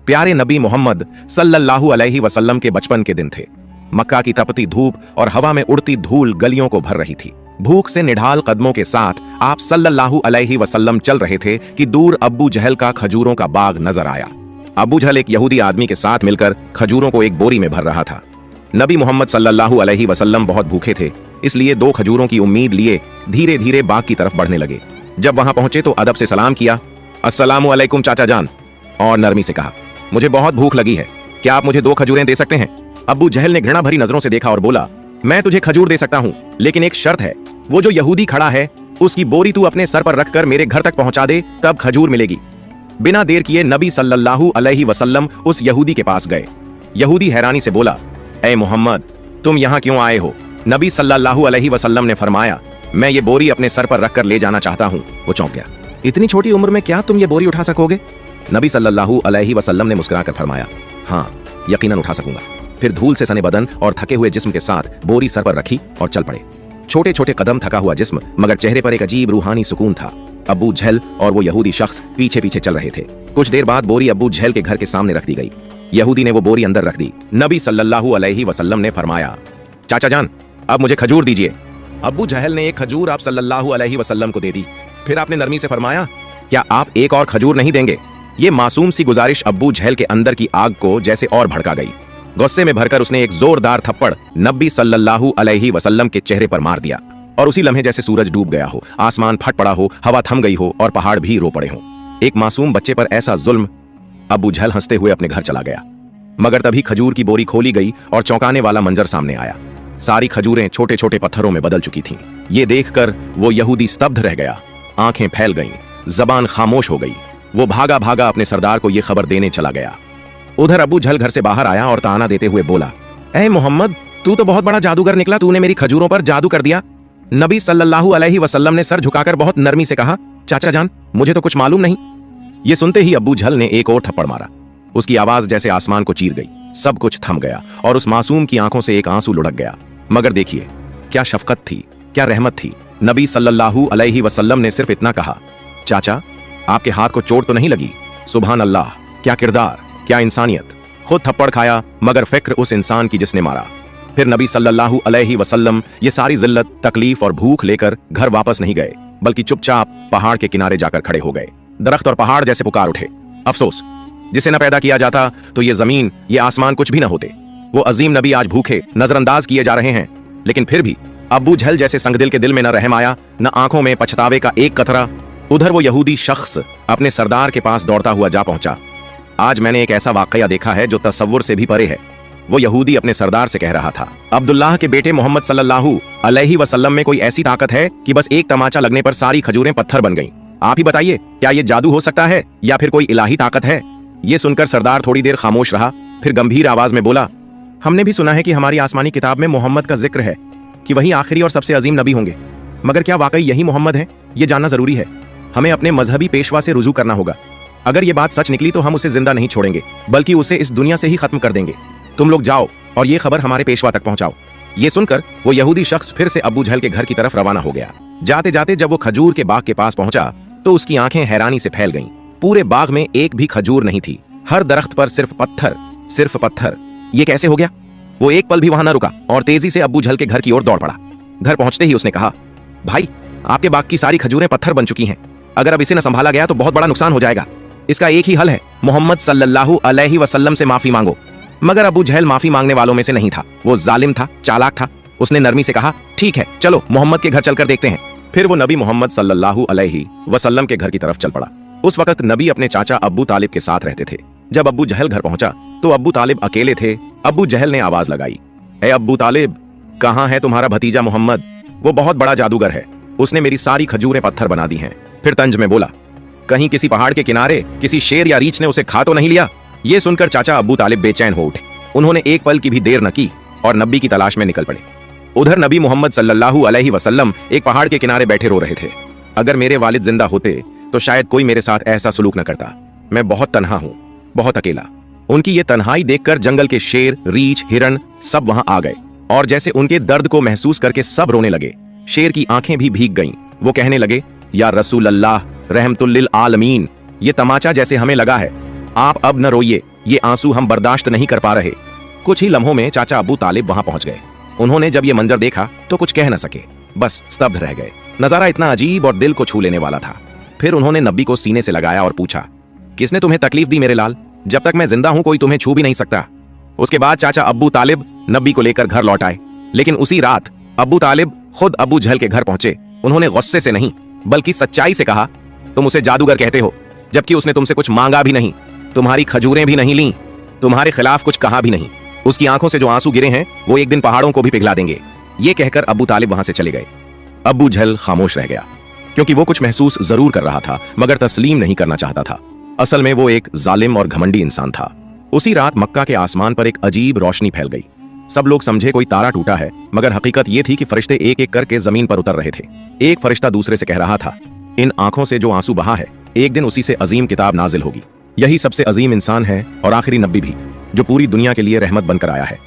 प्यारे नबी मोहम्मद सल्लल्लाहु अलैहि वसल्लम के बचपन के दिन थे। मक्का की तपती धूप और हवा में उड़ती धूल गलियों को भर रही थी। भूख से निढाल कदमों के साथ आप सल्लल्लाहु अलैहि वसल्लम चल रहे थे कि दूर अब्बू जहल का खजूरों का बाग नजर आया। अब्बू जहल एक यहूदी आदमी के साथ मिलकर खजूरों को एक बोरी में भर रहा था। नबी मोहम्मद सल्लल्लाहु अलैहि वसल्लम बहुत भूखे थे, इसलिए 2 खजूरों की उम्मीद लिए धीरे धीरे बाग की तरफ बढ़ने लगे। जब वहां पहुंचे तो अदब से सलाम किया, अस्सलामु अलैकुम चाचा जान, और नरमी से कहा, मुझे बहुत भूख लगी है, क्या आप मुझे 2 खजूरें दे सकते हैं? अब्बू जहल ने घृणा भरी नजरों से देखा और बोला, मैं तुझे खजूर दे सकता हूं, लेकिन एक शर्त है, वो जो यहूदी खड़ा है उसकी बोरी तू अपने सर पर रखकर मेरे घर तक पहुंचा दे, तब खजूर मिलेगी। बिना देर किए नबी सल्लल्लाहु अलैहि वसल्लम उस यहूदी के पास गए। यहूदी हैरानी से बोला, ऐ मोहम्मद, तुम यहाँ क्यों आए हो? नबी सल्लल्लाहु अलैहि वसल्लम ने फरमाया, मैं ये बोरी अपने सर पर रखकर ले जाना चाहता हूँ। वो चौंक गया, इतनी छोटी उम्र में क्या तुम ये बोरी उठा सकोगे? नबी सल्लल्लाहु अलैहि वसल्लम ने मुस्कुराकर फरमाया, हाँ, यकीनन उठा सकूंगा। फिर धूल से सने बदन और थके हुए जिस्म के साथ बोरी सर पर रखी और चल पड़े। छोटे छोटे कदम, थका हुआ जिस्म, मगर चेहरे पर एक अजीब रूहानी सुकून था। अब्बू जहल और वो यहूदी शख्स पीछे पीछे चल रहे थे। कुछ देर बाद बोरी अब्बू जहल के घर के सामने रख दी गई। यहूदी ने वो बोरी अंदर रख दी। नबी सल्लल्लाहु अलैहि वसल्लम ने फरमाया, चाचा जान, अब मुझे खजूर दीजिए। अब्बू जहल ने एक खजूर आप सल्लल्लाहु अलैहि वसल्लम को दे दी। फिर आपने नरमी से फरमाया, क्या आप एक और खजूर नहीं देंगे? ये मासूम सी गुजारिश अब्बू जहल के अंदर की आग को जैसे और भड़का गई। गुस्से में भरकर उसने एक जोरदार थप्पड़ नबी सल्लल्लाहु अलैहि वसल्लम के चेहरे पर मार दिया, और उसी लम्हे जैसे सूरज डूब गया हो, आसमान फट पड़ा हो, हवा थम गई हो और पहाड़ भी रो पड़े हो। एक मासूम बच्चे पर ऐसा जुल्म। अब्बू जहल हंसते हुए अपने घर चला गया। मगर तभी खजूर की बोरी खोली गई और चौंकाने वाला मंजर सामने आया। सारी खजूरें छोटे छोटे पत्थरों में बदल चुकी थीं। ये देखकर वो यहूदी स्तब्ध रह गया। आंखें फैल गईं, जबान खामोश हो गई। वो भागा भागा अपने सरदार को ये खबर देने चला गया। उधर अब्बू जहल घर से बाहर आया और ताना देते हुए बोला, ऐ मोहम्मद, तू तो बहुत बड़ा जादूगर निकला, तूने मेरी खजूरों पर जादू कर दिया। नबी सल्लल्लाहु अलैहि वसल्लम ने सर झुकाकर बहुत नरमी से कहा, चाचा जान, मुझे तो कुछ मालूम नहीं। ये सुनते ही अब्बू जहल ने एक और थप्पड़ मारा। उसकी आवाज जैसे आसमान को चीर गई। सब कुछ थम गया और उस मासूम की आंखों से एक आंसू लुढ़क गया। मगर देखिए, क्या शफकत थी, क्या रहमत थी। नबी सल्लल्लाहु अलैहि वसल्लम ने सिर्फ इतना कहा, चाचा, आपके हाथ को चोट तो नहीं लगी? सुभान अल्लाह, क्या किरदार, क्या इंसानियत। खुद थप्पड़ खाया मगर फिक्र उस इंसान की जिसने मारा। फिर नबी सल्लल्लाहु अलैहि वसल्लम ये सारी जिल्लत, तकलीफ और भूख लेकर घर वापस नहीं गए, बल्कि चुपचाप पहाड़ के किनारे जाकर खड़े हो गए। दरख्त और पहाड़ जैसे पुकार उठे, अफसोस, जिसे न पैदा किया जाता तो ये जमीन, ये आसमान कुछ भी न होते। वो अजीम नबी आज भूखे, नजरअंदाज किए जा रहे हैं। लेकिन फिर भी अब्बू जहल जैसे संगदिल के दिल में न रहम आया, न आंखों में पछतावे का एक कतरा। उधर वो यहूदी शख्स अपने सरदार के पास दौड़ता हुआ जा पहुंचा। आज मैंने एक ऐसा वाकया देखा है जो तसव्वुर से भी परे है। वो यहूदी अपने सरदार से कह रहा था, अब्दुल्लाह के बेटे मोहम्मद सल्लल्लाहु अलैहि वसल्लम में कोई ऐसी ताकत है कि बस एक तमाचा लगने पर सारी खजूरें पत्थर बन गईं। आप ही बताइए, क्या ये जादू हो सकता है या फिर कोई इलाही ताकत है? ये सुनकर सरदार थोड़ी देर खामोश रहा, फिर गंभीर आवाज में बोला, हमने भी सुना है कि हमारी आसमानी किताब में मोहम्मद का जिक्र है कि वही आखिरी और सबसे अजीम नबी होंगे। मगर क्या वाकई यही मोहम्मद है? ये जानना जरूरी है। हमें अपने मजहबी पेशवा से रुजू करना होगा। अगर ये बात सच निकली तो हम उसे जिंदा नहीं छोड़ेंगे, बल्कि उसे इस दुनिया से ही खत्म कर देंगे। तुम लोग जाओ और ये खबर हमारे पेशवा तक पहुंचाओ। ये सुनकर वो यहूदी शख्स फिर से अब्बू जहल के घर की तरफ रवाना हो गया। जाते जाते जब वो खजूर के बाग के पास पहुंचा तो उसकी आंखें हैरानी से फैल गईं। पूरे बाग में एक भी खजूर नहीं थी। हर दरख्त पर सिर्फ पत्थर, सिर्फ पत्थर। ये कैसे हो गया? वो एक पल भी वहां न रुका और तेजी से अब्बू जहल के घर की ओर दौड़ पड़ा। घर पहुंचते ही उसने कहा, भाई, आपके बाग की सारी खजूरें पत्थर बन चुकी हैं। अगर अब इसे न संभाला गया तो बहुत बड़ा नुकसान हो जाएगा। इसका एक ही हल है, मोहम्मद सल्लल्लाहु अलैहि वसल्लम से माफी मांगो। मगर अबू जहल माफी मांगने वालों में से नहीं था। वो जालिम था, चालाक था। उसने नरमी से कहा, ठीक है, चलो मोहम्मद के घर चलकर देखते हैं। फिर वो नबी मोहम्मद सल्लल्लाहु अलैहि वसल्लम के घर की तरफ चल पड़ा। उस वक्त नबी अपने चाचा अब्बू तालिब के साथ रहते थे। जब अब्बू जहल घर पहुंचा तो अब्बू तालिब अकेले थे। अब्बू जहल ने आवाज लगाई, ए अब्बू तालिब, कहां है तुम्हारा भतीजा मोहम्मद? वो बहुत बड़ा जादूगर है, उसने मेरी सारी खजूरें पत्थर बना दी हैं। फिर तंज में बोला, कहीं किसी पहाड़ के किनारे किसी शेर या रीछ ने उसे खा तो नहीं लिया? ये सुनकर चाचा अब्बू तालिब बेचैन हो उठे। उन्होंने एक पल की भी देर न की और नबी की तलाश में निकल पड़े। उधर नबी मोहम्मद सल्लल्लाहु अलैहि वसल्लम एक पहाड़ के किनारे बैठे रो रहे थे। अगर मेरे वालिद जिंदा होते तो शायद कोई मेरे साथ ऐसा सलूक न करता। मैं बहुत तन्हा हूं, बहुत अकेला। उनकी ये तन्हाई देखकर जंगल के शेर, रीछ, हिरण सब वहां आ गए और जैसे उनके दर्द को महसूस करके सब रोने लगे। शेर की आंखें भी भीग गईं। वो कहने लगे, या रसूल अल्लाह रहमतुल लिल आलमीन, ये तमाचा जैसे हमें लगा है, आप अब न रोइए, ये आंसू हम बर्दाश्त नहीं कर पा रहे। कुछ ही लम्हों में चाचा अब्बू तालिब वहां पहुंच गए। उन्होंने जब ये मंजर देखा तो कुछ कह न सके, बस स्तब्ध रह गए। नजारा इतना अजीब और दिल को छू लेने वाला था। फिर उन्होंने नब्बी को सीने से लगाया और पूछा, किसने तुम्हें तकलीफ दी मेरे लाल? जब तक मैं जिंदा हूं कोई तुम्हें छू भी नहीं सकता। उसके बाद चाचा अब्बू तालिब नब्बी को लेकर घर लौट आए, लेकिन उसी रात अब्बू तालिब खुद अब्बू जहल के घर पहुंचे। उन्होंने गुस्से से नहीं बल्कि सच्चाई से कहा, तुम उसे जादूगर कहते हो, जबकि उसने तुमसे कुछ मांगा भी नहीं, तुम्हारी खजूरें भी नहीं लीं, तुम्हारे खिलाफ कुछ कहा भी नहीं। उसकी आंखों से जो आंसू गिरे हैं वो एक दिन पहाड़ों को भी पिघला देंगे। ये कहकर अब्बू तालिब वहां से चले गए। अब्बू जहल खामोश रह गया, क्योंकि वो कुछ महसूस जरूर कर रहा था मगर तस्लीम नहीं करना चाहता था। असल में वो एक जालिम और घमंडी इंसान था। उसी रात मक्का के आसमान पर एक अजीब रोशनी फैल गई। सब लोग समझे कोई तारा टूटा है, मगर हकीकत ये थी कि फरिश्ते एक एक करके जमीन पर उतर रहे थे। एक फरिश्ता दूसरे से कह रहा था, इन आंखों से जो आंसू बहा है एक दिन उसी से अजीम किताब नाजिल होगी। यही सबसे अजीम इंसान है और आखिरी नबी भी, जो पूरी दुनिया के लिए रहमत बनकर आया है।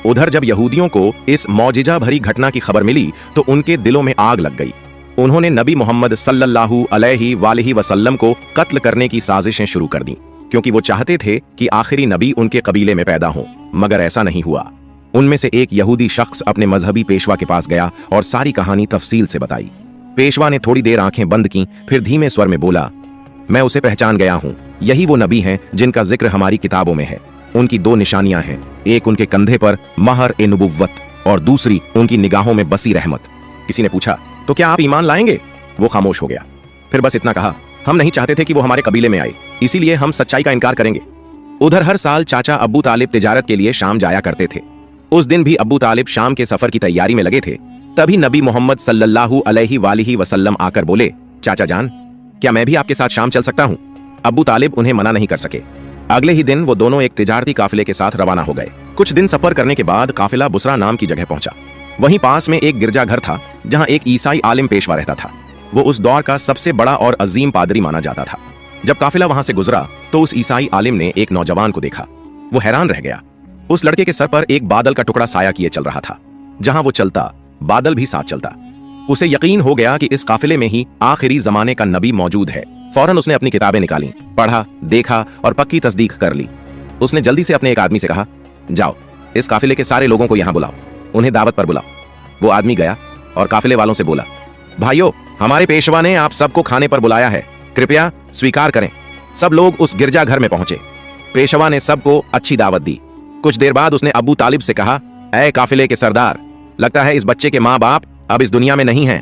उधर जब यहूदियों को इस मौजिजा भरी घटना की खबर मिली तो उनके दिलों में आग लग गई। उन्होंने नबी मोहम्मद सल्लल्लाहु अलैहि वसल्लम को कत्ल करने की साजिशें शुरू कर दी, क्योंकि वो चाहते थे कि आखिरी नबी उनके कबीले में पैदा हो, मगर ऐसा नहीं हुआ। उनमें से एक यहूदी शख्स अपने मजहबी पेशवा के पास गया और सारी कहानी तफसील से बताई। पेशवा ने थोड़ी देर आंखें बंद की, फिर धीमे स्वर में बोला, मैं उसे पहचान गया हूं। यही वो नबी हैं जिनका जिक्र हमारी किताबों में है। उनकी दो निशानियां हैं, एक उनके कंधे पर महर ए नबुव्वत और दूसरी उनकी निगाहों में बसी रहमत। किसी ने पूछा, तो क्या आप ईमान लाएंगे? वो खामोश हो गया, फिर बस इतना कहा, हम नहीं चाहते थे कि वो हमारे कबीले में आए, इसीलिए हम सच्चाई का इनकार करेंगे। उधर हर साल चाचा अब्बू तालिब तिजारत के लिए शाम जाया करते थे। उस दिन भी अब्बू तालिब शाम के सफर की तैयारी में लगे थे। तभी नबी मोहम्मद सल्लल्लाहु अलैहि वसल्लम आकर बोले, चाचा जान, क्या मैं भी आपके साथ शाम चल सकता हूं? अब्बू तालिब उन्हें मना नहीं कर सके। अगले ही दिन वो दोनों एक तिजारती काफिले के साथ रवाना हो गए। कुछ दिन सफर करने के बाद काफिला बुसरा नाम की जगह पहुंचा। वहीं पास में एक गिरजाघर था जहां एक ईसाई आलिम पेशवा रहता था। वो उस दौर का सबसे बड़ा और अजीम पादरी माना जाता था। जब काफिला वहां से गुजरा तो उस ईसाई आलिम ने एक नौजवान को देखा। वो हैरान रह गया। उस लड़के के सर पर एक बादल का टुकड़ा साया किए चल रहा था। जहां वो चलता बादल भी साथ चलता। उसे यकीन हो गया कि इस काफिले में ही आखिरी जमाने का नबी मौजूद है। फौरन उसने अपनी किताबें निकाली, पढ़ा, देखा और पक्की तस्दीक कर ली। उसने जल्दी से अपने एक आदमी से कहा, जाओ इस काफिले के सारे लोगों को यहां बुलाओ, उन्हें दावत पर बुलाओ। वो आदमी गया और काफिले वालों से बोला, भाइयों, हमारे पेशवा ने आप सबको खाने पर बुलाया है, कृपया स्वीकार करें। सब लोग उस गिरजाघर में पहुंचे। पेशवा ने सबको अच्छी दावत दी। कुछ देर बाद उसने अब्बू तालिब से कहा, ऐ काफिले के सरदार, लगता है इस बच्चे के माँ बाप अब इस दुनिया में नहीं हैं।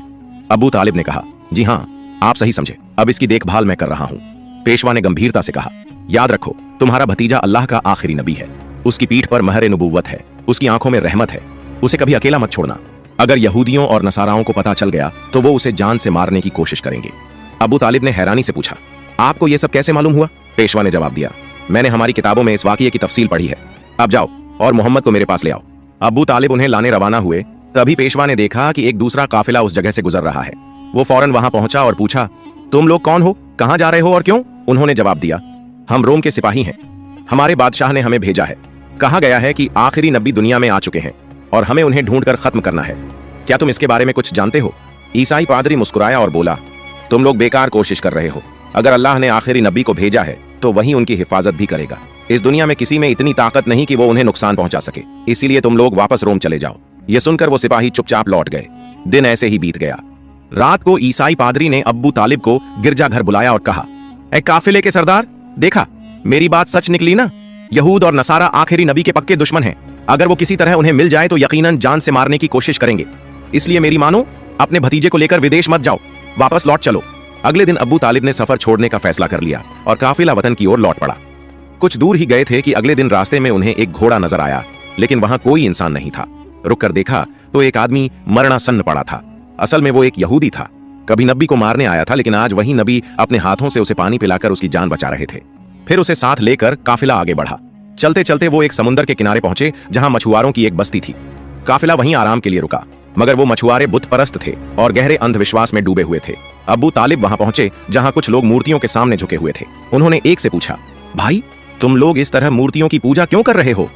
अब्बू तालिब ने कहा, जी हाँ, आप सही समझे, अब इसकी देखभाल मैं कर रहा हूं। पेशवा ने गंभीरता से कहा, याद रखो, तुम्हारा भतीजा अल्लाह का आखिरी नबी है। उसकी पीठ पर महर नबुव्वत है, उसकी आंखों में रहमत है। उसे कभी अकेला मत छोड़ना। अगर यहूदियों और नसाराओं को पता चल गया तो वो उसे जान से मारने की कोशिश करेंगे। अब्बू तालिब ने हैरानी से पूछा, आपको यह सब कैसे मालूम हुआ? पेशवा ने जवाब दिया, मैंने हमारी किताबों में इस वाकये की तफसील पढ़ी है। अब जाओ और मोहम्मद को मेरे पास ले आओ। अब्बू तालिब उन्हें लाने रवाना हुए। तभी पेशवा ने देखा कि एक दूसरा काफिला उस जगह से गुजर रहा है। वो फौरन वहां पहुंचा और पूछा, तुम लोग कौन हो, कहां जा रहे हो और क्यों? उन्होंने जवाब दिया, हम रोम के सिपाही हैं। हमारे बादशाह ने हमें भेजा है। कहा गया है कि आखिरी नबी दुनिया में आ चुके हैं और हमें उन्हें ढूंढकर खत्म करना है। क्या तुम इसके बारे में कुछ जानते हो? ईसाई पादरी मुस्कुराया और बोला, तुम लोग बेकार कोशिश कर रहे हो। अगर अल्लाह ने आखिरी नबी को भेजा है तो वही उनकी हिफाजत भी करेगा। इस दुनिया में किसी में इतनी ताकत नहीं कि वो उन्हें नुकसान पहुंचा सके, इसीलिए तुम लोग वापस रोम चले जाओ। ये सुनकर वो सिपाही चुपचाप लौट गए। दिन ऐसे ही बीत गया। रात को ईसाई पादरी ने अब्बू तालिब को गिरजाघर बुलाया और कहा, ऐ काफिले के सरदार, देखा मेरी बात सच निकली ना? यहूद और नसारा आखिरी नबी के पक्के दुश्मन हैं। अगर वो किसी तरह उन्हें मिल जाए तो यकीनन जान से मारने की कोशिश करेंगे। इसलिए मेरी मानो, अपने भतीजे को लेकर विदेश मत जाओ, वापस लौट चलो। अगले दिन अब्बू तालिब ने सफर छोड़ने का फैसला कर लिया और काफिला वतन की ओर लौट पड़ा। कुछ दूर ही गए थे कि अगले दिन रास्ते में उन्हें एक घोड़ा नजर आया, लेकिन वहां कोई इंसान नहीं था। रुक कर देखा तो एक आदमी मरणासन्न पड़ा था। असल में वो एक यहूदी था। कभी नबी को मारने आया था, लेकिन आज वही नबी अपने हाथों से उसे पानी पिलाकर उसकी जान बचा रहे थे। फिर उसे साथ लेकर काफिला आगे बढ़ा। चलते चलते वो एक समुद्र के किनारे पहुंचे जहां मछुआरों की एक बस्ती थी। काफिला वहीं आराम के लिए रुका, मगर वो मछुआरे बुत परस्त थे और गहरे अंधविश्वास में डूबे हुए थे। अब्बू तालिब वहां पहुंचे जहां कुछ लोग मूर्तियों के सामने झुके हुए थे। उन्होंने एक से पूछा, भाई तुम लोग इस तरह मूर्तियों की पूजा क्यों कर रहे हो?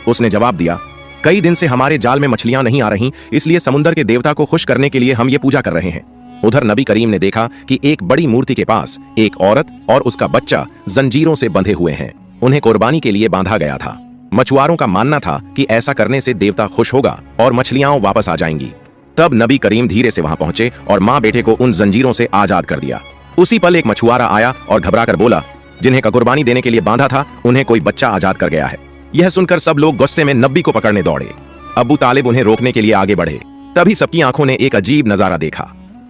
उसने जवाब दिया, कई दिन से हमारे जाल में मछलियां नहीं आ रही, इसलिए समुद्र के देवता को खुश करने के लिए हम ये पूजा कर रहे हैं। उधर नबी करीम ने देखा कि एक बड़ी मूर्ति के पास एक औरत और उसका बच्चा जंजीरों से बंधे हुए हैं। उन्हें कुर्बानी के लिए बांधा गया था। मछुआरों का मानना था कि ऐसा करने से देवता खुश होगा और मछलियां वापस आ जाएंगी। तब नबी करीम धीरे से वहां पहुंचे और मां बेटे को उन जंजीरों से आजाद कर दिया। उसी पल एक मछुआरा आया और घबराकर बोला, जिन्हें का कुर्बानी देने के लिए बांधा था उन्हें कोई बच्चा आजाद कर गया है। यह सुनकर सब लोग गुस्से में नबी को पकड़ने दौड़े। अबू तालिब उन्हें रोकने के लिए आगे बढ़े। तभी सबकी आंखों ने एक अजीब नजारा देखा।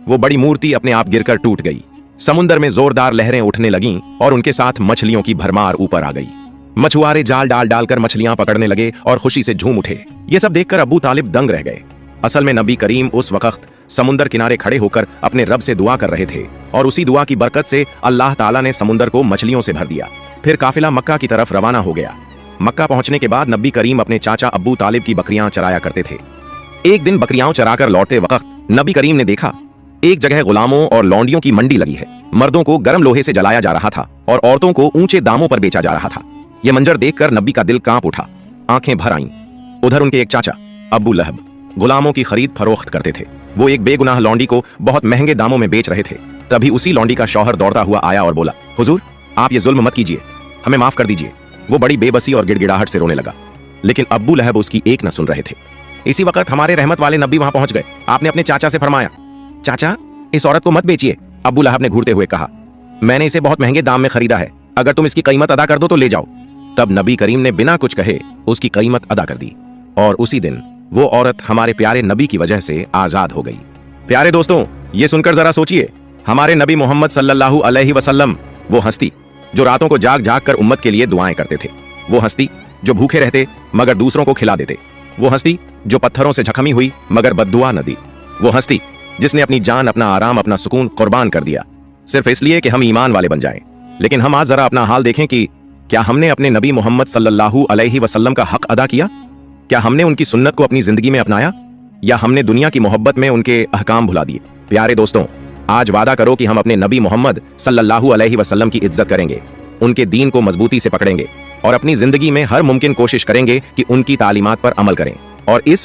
वो बड़ी मूर्ति अपने आप गिरकर टूट गई। समुद्र में जोरदार लहरें उठने लगीं और उनके साथ मछलियों की भरमार ऊपर आ गई। मछुआरे जाल डाल डालकर मछलियां पकड़ने लगे और खुशी से झूम उठे। ये सब देखकर अबू तालिब दंग रह गए। असल में नबी करीम उस वक्त समुद्र किनारे खड़े होकर अपने रब से दुआ कर रहे थे और उसी दुआ की बरकत से अल्लाह ताला ने समुद्र को मछलियों से भर दिया। फिर काफिला मक्का की तरफ रवाना हो गया। मक्का पहुंचने के बाद नबी करीम अपने चाचा अबू तालिब की बकरियां चराया करते थे। एक दिन बकरियां चराकर लौटते वक्त नबी करीम ने देखा एक जगह गुलामों और लौंडियों की मंडी लगी है। मर्दों को गर्म लोहे से जलाया जा रहा था और औरतों को ऊंचे दामों पर बेचा जा रहा था। यह मंजर देखकर नबी का दिल कांप उठा, आंखें भर आईं। उधर उनके एक चाचा अबू लहब गुलामों की खरीद फरोख्त करते थे। वो एक बेगुनाह लौंडी को बहुत महंगे दामों में बेच रहे थे। तभी उसी लौंडी का शौहर दौड़ता हुआ आया और बोला, हुजूर आप ये जुल्म मत कीजिए, हमें माफ कर दीजिए। वो बड़ी बेबसी और गिड़गिड़ाहट से रोने लगा, लेकिन अब्बू लहब उसकी एक न सुन रहे थे। इसी वक्त हमारे रहमत वाले नबी वहां पहुंच गए। आपने अपने चाचा से फरमाया, चाचा इस औरत को मत बेचिए। अब्बू लहब ने घूरते हुए कहा, मैंने इसे बहुत महंगे दाम में खरीदा है, अगर तुम इसकी कीमत अदा कर दो तो ले जाओ। तब नबी करीम ने बिना कुछ कहे उसकी कीमत अदा कर दी और उसी दिन वो औरत हमारे प्यारे नबी की वजह से आजाद हो गई। प्यारे दोस्तों, ये सुनकर जरा सोचिए, हमारे नबी मोहम्मद सल्लल्लाहु अलैहि वसल्लम, वो हस्ती जो रातों को जाग जाग कर उम्मत के लिए दुआएं करते थे, वो हस्ती जो भूखे रहते मगर दूसरों को खिला देते, वो हस्ती जो पत्थरों से झकमी हुई मगर बद्दुआ न दी, वो हस्ती जिसने अपनी जान, अपना आराम, अपना सुकून कुर्बान कर दिया सिर्फ इसलिए कि हम ईमान वाले बन जाएं। लेकिन हम आज जरा अपना हाल देखें कि क्या हमने अपने नबी मोहम्मद सल्लल्लाहु अलैहि वसल्लम का हक अदा किया? क्या हमने उनकी सुन्नत को अपनी जिंदगी में अपनाया या हमने दुनिया की मोहब्बत में उनके अहकाम भुला दिए? प्यारे दोस्तों, आज वादा करो कि हम अपने नबी मोहम्मद सल्लल्लाहु अलैहि वसल्लम की इज्जत करेंगे, उनके दीन को मजबूती से पकड़ेंगे और अपनी जिंदगी में हर मुमकिन कोशिश करेंगे कि उनकी तालीमात पर अमल करें और इस